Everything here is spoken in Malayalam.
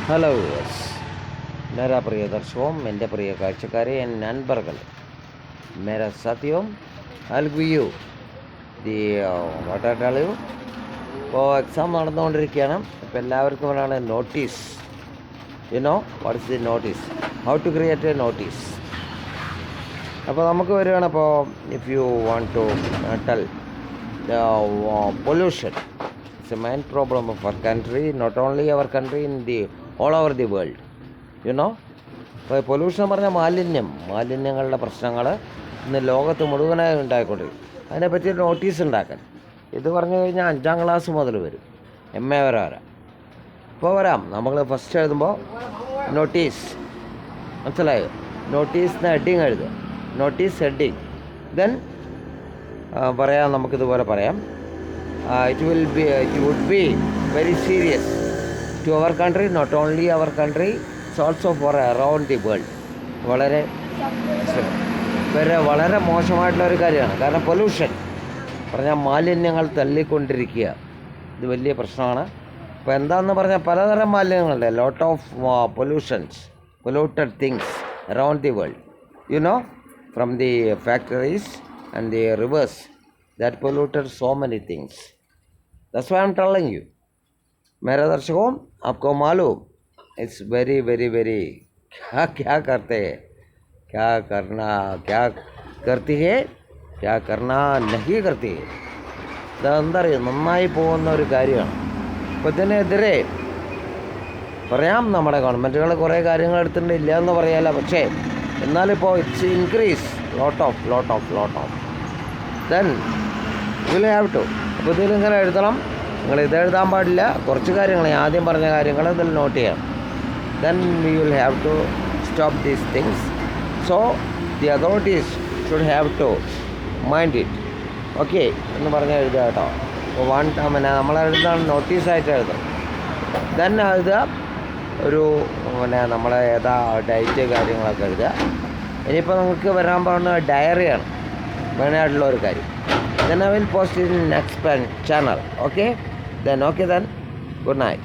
ഹലോ യുവേഴ്സ്, मेरा प्रिय दर्शकों, मेरे प्रिय കാഴ്ചക്കാരെ and നൻപർകൾ, मेरा साथियों, I'll give you the what I tell you. ഇപ്പോൾ എക്സാം നടന്നുകൊണ്ടിരിക്കുകയാണ്. ഇപ്പോൾ എല്ലാവർക്കും വേണമെയാണ് notice. What is the notice, how to create a notice. അപ്പോൾ നമുക്ക് വരികയാണ്. അപ്പോൾ if you want to tell pollution, it's a main problem of our country, not only our country, in the all over the world. ഇപ്പോൾ പൊല്യൂഷൻ പറഞ്ഞാൽ മാലിന്യങ്ങളുടെ പ്രശ്നങ്ങൾ ഇന്ന് ലോകത്ത് മുഴുവനായി ഉണ്ടായിക്കൊണ്ടിരിക്കും. അതിനെപ്പറ്റി നോട്ടീസ് ഉണ്ടാക്കാൻ ഇത് പറഞ്ഞു കഴിഞ്ഞാൽ 5ാം ക്ലാസ് മുതൽ വരും, MA വരെ. ഇപ്പോൾ വരാം. നമ്മൾ ഫസ്റ്റ് എഴുതുമ്പോൾ നോട്ടീസ്, മനസ്സിലായോ? നോട്ടീസിന് ഹെഡിങ് എഴുതുക, നോട്ടീസ് ഹെഡിങ്. ദെൻ പറയാം, നമുക്കിതുപോലെ പറയാം. It would be very serious to our country, not only our country, it's also for around the world. വളരെ മോശമായിട്ടുള്ളൊരു കാര്യമാണ്. കാരണം പൊല്യൂഷൻ പറഞ്ഞാൽ മാലിന്യങ്ങൾ തള്ളിക്കൊണ്ടിരിക്കുക, ഇത് വലിയ പ്രശ്നമാണ്. ഇപ്പോൾ എന്താണെന്ന് പറഞ്ഞാൽ പലതരം മാലിന്യങ്ങളുണ്ട്. Lot of polluted things around the world, from the factories and the rivers that polluted so many things. That's why I'm telling you. मेरे दर्शकों, आपको मालूम इट्स वेरी वेरी वेरी क्या करते हैं, क्या करती है, क्या करना नहीं करती है. ഇതെന്താ പറയുക, നന്നായി പോകുന്ന ഒരു കാര്യമാണ്. അപ്പോൾ ഇതിനെതിരെ പറയാം, നമ്മുടെ ഗവൺമെൻറ്റുകൾ കുറേ കാര്യങ്ങൾ എടുത്തിട്ടുണ്ട്, ഇല്ല എന്ന് പറയാമല്ല. പക്ഷേ എന്നാലിപ്പോൾ it's increase lot of then will have to. അപ്പോൾ ഇതിലിങ്ങനെ എഴുതണം. നിങ്ങൾ ഇതെഴുതാൻ പാടില്ല. കുറച്ച് കാര്യങ്ങൾ, ആദ്യം പറഞ്ഞ കാര്യങ്ങൾ ഇതിൽ നോട്ട് ചെയ്യാം. Then we will have to stop these things. So the authorities should have to mind it. Okay എന്ന് പറഞ്ഞ് എഴുതുക കേട്ടോ. അപ്പോൾ നമ്മളെഴുതാണ് നോട്ടീസായിട്ട് എഴുതണം. ദെൻ എഴുതുക ഒരു നമ്മളെ ഏതാ ഡയറ്റ് കാര്യങ്ങളൊക്കെ എഴുതുക. ഇനിയിപ്പോൾ നമുക്ക് വരാൻ പോകുന്ന ഡയറിയാണ് മെയിനായിട്ടുള്ള ഒരു കാര്യം. Then I will post it in next channel. Okay then, good night.